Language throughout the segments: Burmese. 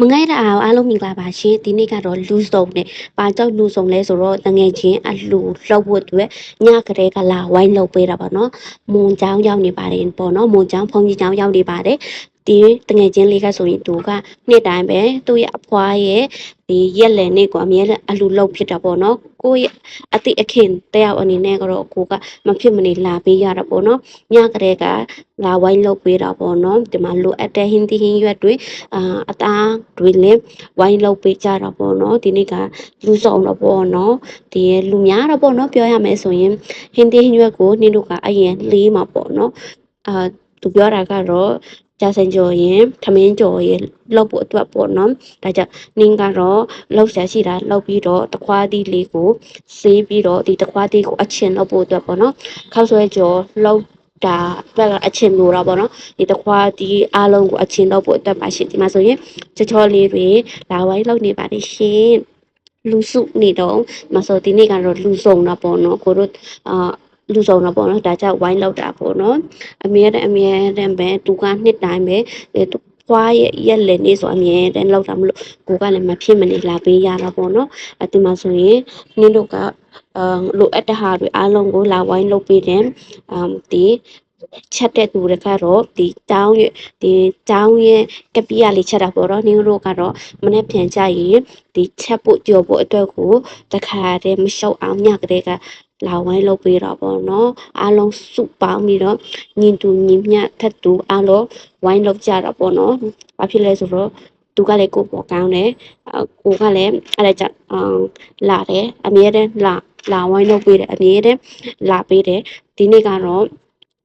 မငိုက်ရအောင်အားလုံးမြင်ပါပါရှင်ဒီနေ့ကတော့လူစုံနဲ့ပါကြောက်လူစုံလဲဆိုတော့တငယ်ချင်းအလှလှုပ်ဖို့အတွက်ညကလေးကလာဝိုင်းလုပ်ပေးတာပေါ့နော်မွန်ချောင်းရောက်နေပါတယ်ပေါ့နော်မွန်ချောင်းဖုန်ကြီးချောင်းရောက်နေပါတယ်ဒီတငယ်ချင်းလေးကဆိုရင်သူကနှစ်တိုင်းပဲသူ့ရဲ့အဖွားရဲ့ဒီရက်လည်နေ့ကိုအမြဲတမ်းအလှလှုပ်ဖြစ်တာပေါ့နော်ကိုယ့်ရဲ့အတိအခင်တယောက်အနေနဲ့ကတော့ကိုကမဖြစ်မနေလာပေးရတာပေါ့နော်ညကလေးကလာဝိုင်းလုပ်ပေးတာပေါ့နော်ဒီမှာလိုအပ်တဲ့ဟင်းသီးဟင်းရွက်တွေအသားတွေလည်းဝိုင်းလုပ်ပေးကြတာပေါ့နော်ဒီနေ့ကလူဆောင်တော့ပေါ့နော်ဒီလူများတော့ပေါ့နော်ပြောရမယ်ဆိုရင်ဟင်းသီးဟင်းရွက်ကိုနင်းတို့ကအရင်လေးမှာပေါ့နော်သူပြောတာကတော့ကြာစင်ကြော်ရင်ထမင်းကြော်ရင်လောက်ဖို့အတွက်ပေါ့နော်ဒါကြောင့်နင်းကတော့လောက်ဆက်ရှိတာလောက်ပြီးတော့တခွားသီးလေးကိုဆေးပြီးတော့ဒီတခွားသီးကိုအချင်းလောက်ဖို့အတွက်ပေါ့နော်ခောက်ဆွဲကြော်လောက်ဒါအချင်းလိုတာပေါ့နော်ဒီတခွားဒီအားလုံးကိုအချင်းတော့ပို့အတွက်ပါရှင်ဒီမှာဆိုရင်ချောလေးတွေလာဝိုင်းလောက်နေပါတယ်ရှင်လူစုနေတော့မဆိုဒီနေ့ကတော့လူစုံတာပေါ့နော်ကိုတို့လူစုံတာပေါ့နော်ဒါကြောင့်ဝိုင်းလောက်တာပေါ့နော်အမြဲတမ်းပဲသူကနှစ်တိုင်းပဲသူဖွားရဲ့ရက်လည်းနေဆိုအမြဲတမ်းလောက်တာမလို့ကိုကလည်းမဖြစ်မနေလာပေးရတာပေါ့နော်ဒီမှာဆိုရင်နင်းတို့ကလိုအပ်တဲ့ဟာတွေအားလုံးကိုလာဝိုင်းလုပ်ပေးတယ်ဒီချက်တဲ့သူတွေကတော့ဒီတောင်းရဲ့ကပီးရလေးချက်တာပေါ့နော်နင်းတို့ကတော့မနေ့ပြန်ကြရင်ဒီချက်ဖို့ကြော်ဖို့အတွက်ကိုတခါတည်းမလျှောက်အောင်ညကလေးကလာဝိုင်းလုပ်ပေးတော့ပေါ့နော်အားလုံးစုပေါင်းပြီးတော့ညီတူညီမျှထက်တူအားလုံးဝိုင်းလုပ်ကြတာပေါ့နော်ဘာဖြစ်လဲဆိုတော့သူကလည်းကိုပေါ်ကောင်းတယ်ကိုကလည်းအဲ့ဒါကြောင့်လာတယ်အမြဲတမ်းလာဝိုင်းလုပ်ပေးတယ်အမြဲတမ်းလာပေးတယ်ဒီနေ့ကတော့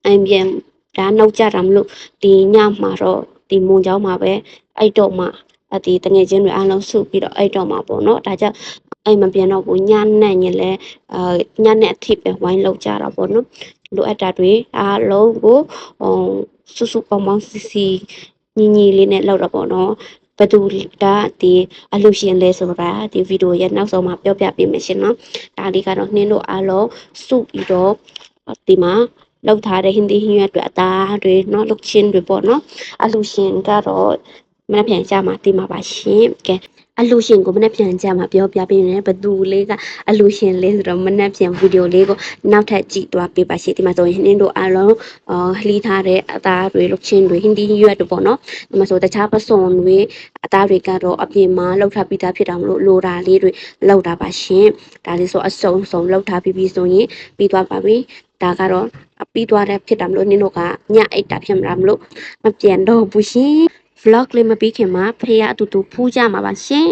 အမ်ပြန်ဒါနောက်ကြတာမလို့ဒီညမှာတော့ဒီမွန်เจ้าမှာပဲအဲ့တော့မှဒီတငယ်ချင်းတွေအားလုံးစုပြီးတော့အဲ့တော့မှာပေါ့နော်ဒါကြောင့်အဲ့မပြန်တော့ဘူးညနဲ့ညလဲညနဲ့အထိပဲဝိုင်းလောက်ကြတာပေါ့နော်လိုအပ်တာတွေအားလုံးကိုစုစုပေါင်းစီညီလေးနဲ့လောက်တော့ပေါ့နော်ဘသူကဒီအလူရှင်လဲဆိုတာဒီဗီဒီယိုရဲ့နောက်ဆုံးမှာပြောပြပေးမယ်ရှင်နော်ဒါလေးကတော့နှင်းတို့အားလုံးစုပြီးတော့ဒီမှာလောက်ထားတဲ့ဟင်းသီးဟင်းရွက်တွေအသားတွေเนาะလုတ်ချင်းတွေပေါ့เนาะအလူရှင်ကတော့မနေ့ပြန်ကြမှာဒီမှာပါရှင်ကဲအလူရှင်ကိုမနေ့ပြန်ကြမှာပြောပြပေးနေဘသူလေးကအလူရှင်လေးဆိုတော့မနေ့ပြန်ဗီဒီယိုလေးကိုနောက်ထပ်ကြည့်သွားပေးပါရှင်ဒီမှာဆိုရင်နှင်းတို့အားလုံးလှီးထားတဲ့အသားတွေလုတ်ချင်းတွေဟင်းသီးဟင်းရွက်တွေပေါ့เนาะဒီမှာဆိုတခြားပစုံတွေအသားတွေကတော့အပြင်မှာလောက်ထားပြီးသားဖြစ်တာမလို့လိုတာလေးတွေလောက်တာပါရှင်ဒါလေးဆိုအစုံလောက်ထားပြီးဆိုရင်ပြီးသွားပါပြီဒါကတော့ပြီးသွားတဲ့ဖြစ်တာမလို့နင်းတို့ကညအိတ်တာဖြစ်မှာမလို့မပြန်တော့ဘူးရှင် vlog လေးမပြီးခင်မှာဖေးရအတူတူဖူးကြမှာပါရှင်